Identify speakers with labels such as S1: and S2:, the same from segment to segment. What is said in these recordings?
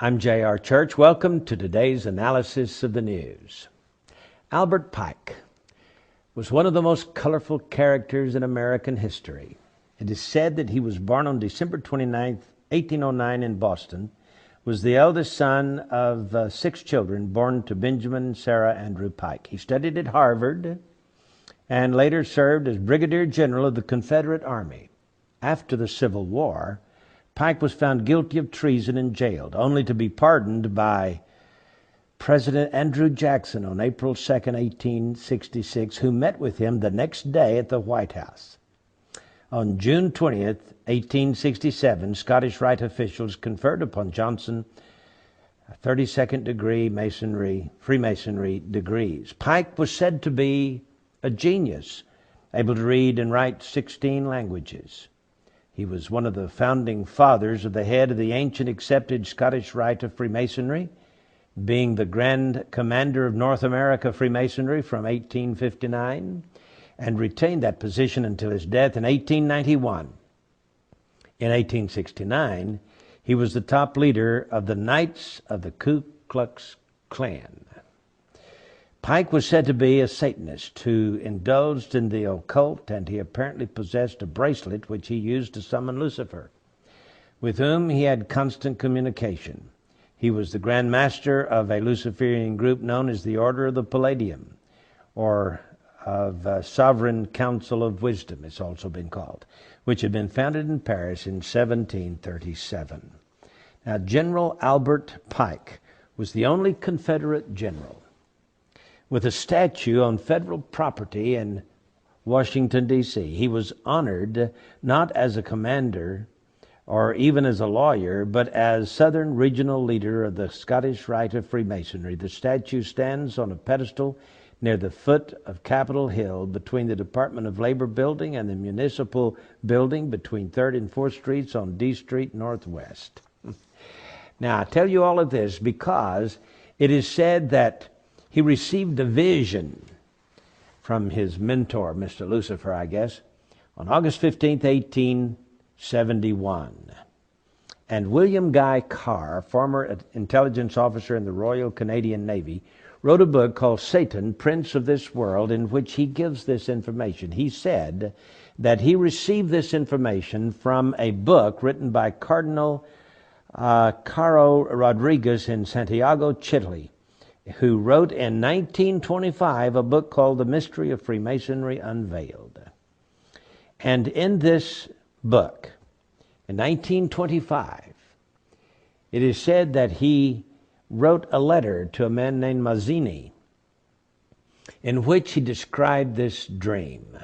S1: I'm J.R. Church. Welcome to today's analysis of the news. Albert Pike was one of the most colorful characters in American history. It is said that he was born on December 29, 1809 in Boston, was the eldest son of 6 children born to Benjamin and Sarah Andrew Pike. He studied at Harvard and later served as Brigadier General of the Confederate Army. After the Civil War, Pike was found guilty of treason and jailed, only to be pardoned by President Andrew Jackson on April 2, 1866, who met with him the next day at the White House. On June 20, 1867, Scottish Rite officials conferred upon Johnson 32nd degree Freemasonry degrees. Pike was said to be a genius, able to read and write 16 languages. He was one of the founding fathers of the head of the ancient accepted Scottish Rite of Freemasonry, being the Grand Commander of North America Freemasonry from 1859, and retained that position until his death in 1891. In 1869, he was the top leader of the Knights of the Ku Klux Klan. Pike was said to be a Satanist who indulged in the occult, and he apparently possessed a bracelet which he used to summon Lucifer, with whom he had constant communication. He was the Grand Master of a Luciferian group known as the Order of the Palladium, or of Sovereign Council of Wisdom, it's also been called, which had been founded in Paris in 1737. Now, General Albert Pike was the only Confederate general with a statue on federal property in Washington, D.C. He was honored not as a commander or even as a lawyer, but as Southern Regional Leader of the Scottish Rite of Freemasonry. The statue stands on a pedestal near the foot of Capitol Hill between the Department of Labor building and the Municipal building between 3rd and 4th Streets on D Street Northwest. Now, I tell you all of this because it is said that he received a vision from his mentor, Mr. Lucifer, I guess, on August 15, 1871. And William Guy Carr, former intelligence officer in the Royal Canadian Navy, wrote a book called Satan, Prince of this World, in which he gives this information. He said that he received this information from a book written by Cardinal Caro Rodriguez in Santiago, Chile, who wrote in 1925 a book called The Mystery of Freemasonry Unveiled. And in this book, in 1925, it is said that he wrote a letter to a man named Mazzini in which he described this dream.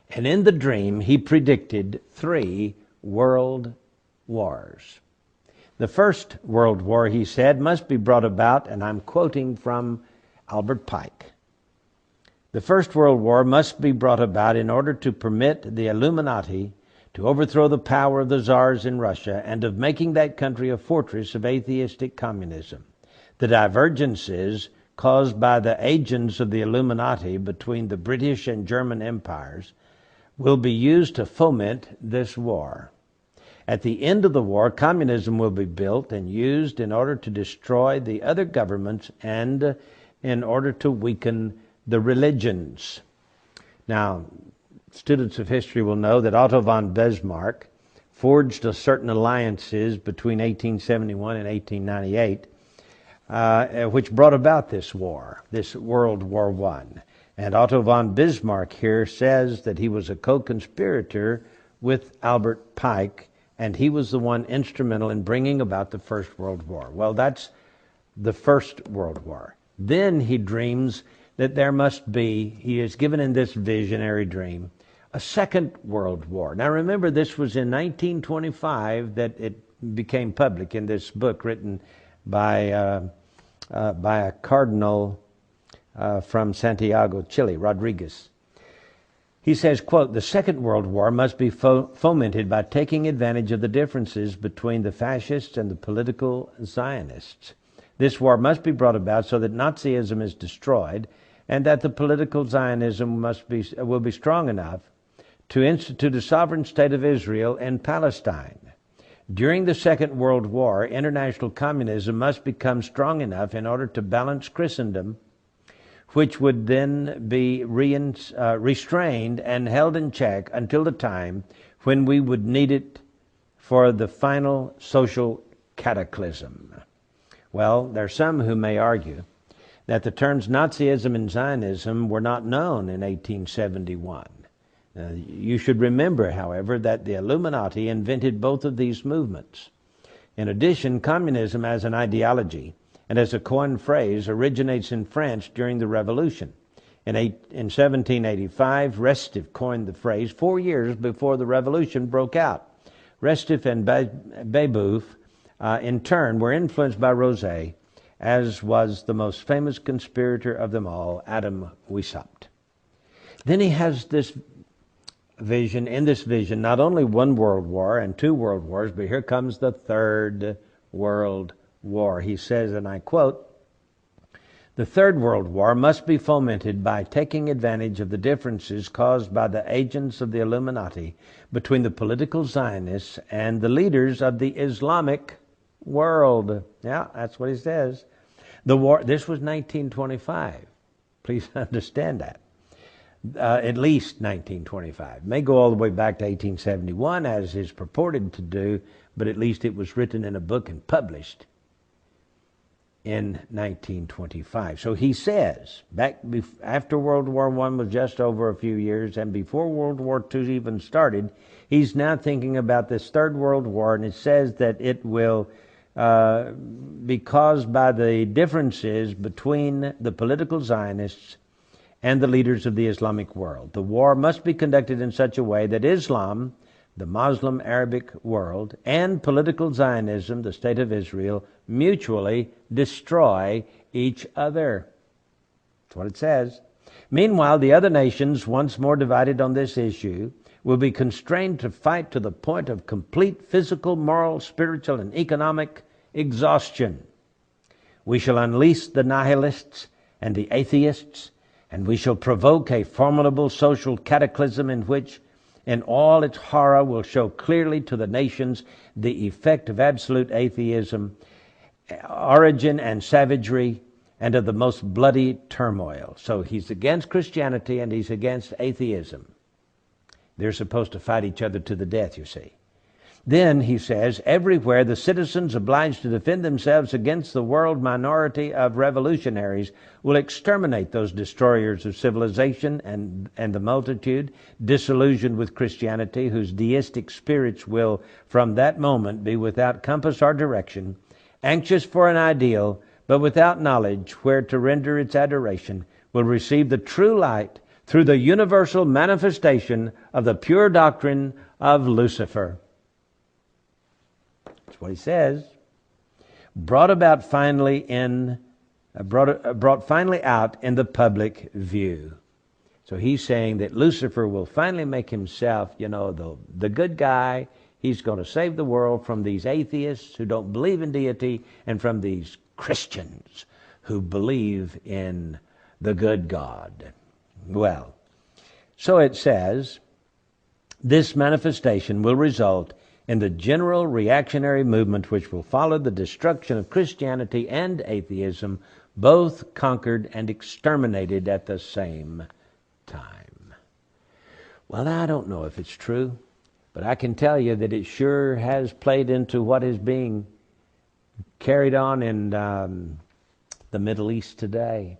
S1: And in the dream, he predicted 3 world wars. The First World War, he said, must be brought about, and I'm quoting from Albert Pike. The First World War must be brought about in order to permit the Illuminati to overthrow the power of the czars in Russia and of making that country a fortress of atheistic communism. The divergences caused by the agents of the Illuminati between the British and German empires will be used to foment this war. At the end of the war, communism will be built and used in order to destroy the other governments and in order to weaken the religions. Now, students of history will know that Otto von Bismarck forged certain alliances between 1871 and 1898, which brought about this war, this World War I. And Otto von Bismarck here says that he was a co-conspirator with Albert Pike, and he was the one instrumental in bringing about the First World War. Well, that's the First World War. Then he dreams that there must be, he is given in this visionary dream, a Second World War. Now remember, this was in 1925 that it became public in this book written by a cardinal from Santiago, Chile, Rodriguez. He says, quote, "The Second World War must be fomented by taking advantage of the differences between the fascists and the political Zionists. This war must be brought about so that Nazism is destroyed and that the political Zionism will be strong enough to institute a sovereign state of Israel in Palestine. During the Second World War, international communism must become strong enough in order to balance Christendom, which would then be restrained and held in check until the time when we would need it for the final social cataclysm. Well, there are some who may argue that the terms Nazism and Zionism were not known in 1871. You should remember, however, that the Illuminati invented both of these movements. In addition, communism as an ideology and as a coined phrase originates in France during the Revolution. In 1785, Restif coined the phrase 4 years before the Revolution broke out. Restif and Babeuf, in turn, were influenced by Rosé, as was the most famous conspirator of them all, Adam Weishaupt. Then he has this vision, in this vision, not only one world war and two world wars, but here comes the third world war. He says, and I quote, "The Third World War must be fomented by taking advantage of the differences caused by the agents of the Illuminati between the political Zionists and the leaders of the Islamic world." Yeah, that's what he says. The war, this was 1925. Please understand that. At least 1925. May go all the way back to 1871, as is purported to do, but at least it was written in a book and published in 1925. So he says, after World War I was just over a few years, and before World War II even started, he's now thinking about this Third World War, and it says that it will be caused by the differences between the political Zionists and the leaders of the Islamic world. The war must be conducted in such a way that Islam, the Muslim Arabic world, and political Zionism, the State of Israel, mutually destroy each other. That's what it says. Meanwhile, the other nations, once more divided on this issue, will be constrained to fight to the point of complete physical, moral, spiritual, and economic exhaustion. We shall unleash the nihilists and the atheists, and we shall provoke a formidable social cataclysm in which, in all its horror, will show clearly to the nations the effect of absolute atheism, origin and savagery, and of the most bloody turmoil. So he's against Christianity and he's against atheism. They're supposed to fight each other to the death, you see. Then, he says, everywhere the citizens obliged to defend themselves against the world minority of revolutionaries will exterminate those destroyers of civilization and the multitude, disillusioned with Christianity, whose deistic spirits will from that moment be without compass or direction, anxious for an ideal, but without knowledge where to render its adoration, will receive the true light through the universal manifestation of the pure doctrine of Lucifer. That's what he says. Brought finally out in the public view. So he's saying that Lucifer will finally make himself, the good guy. He's going to save the world from these atheists who don't believe in deity and from these Christians who believe in the good God. Well, so it says, this manifestation will result in the general reactionary movement which will follow the destruction of Christianity and atheism, both conquered and exterminated at the same time. Well, I don't know if it's true, but I can tell you that it sure has played into what is being carried on in the Middle East today.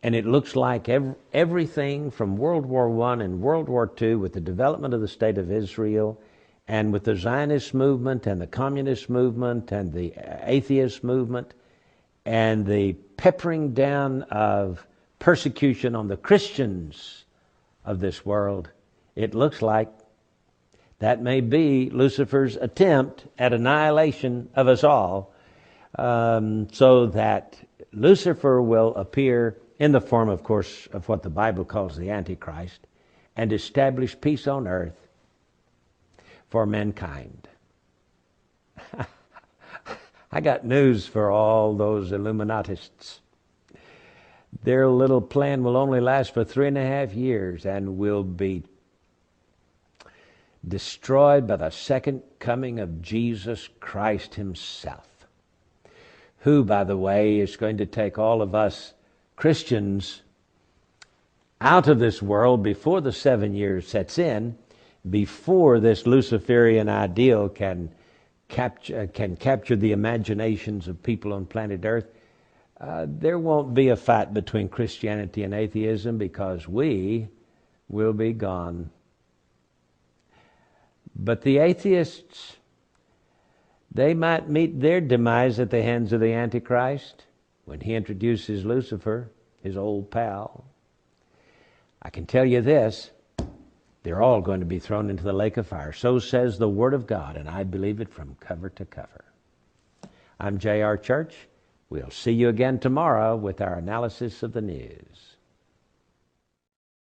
S1: And it looks like everything from World War I and World War II, with the development of the State of Israel, and with the Zionist movement and the Communist movement and the atheist movement, and the peppering down of persecution on the Christians of this world, it looks like that may be Lucifer's attempt at annihilation of us all, so that Lucifer will appear in the form, of course, of what the Bible calls the Antichrist, and establish peace on earth for mankind. I got news for all those Illuminatists. Their little plan will only last for 3.5 years and will be destroyed by the second coming of Jesus Christ himself, who, by the way, is going to take all of us Christians out of this world before the 7 years sets in, before this Luciferian ideal can capture the imaginations of people on planet Earth. There won't be a fight between Christianity and atheism, because we will be gone. But the atheists, they might meet their demise at the hands of the Antichrist when he introduces Lucifer, his old pal. I can tell you this, they're all going to be thrown into the lake of fire. So says the Word of God, and I believe it from cover to cover. I'm J.R. Church. We'll see you again tomorrow with our analysis of the news.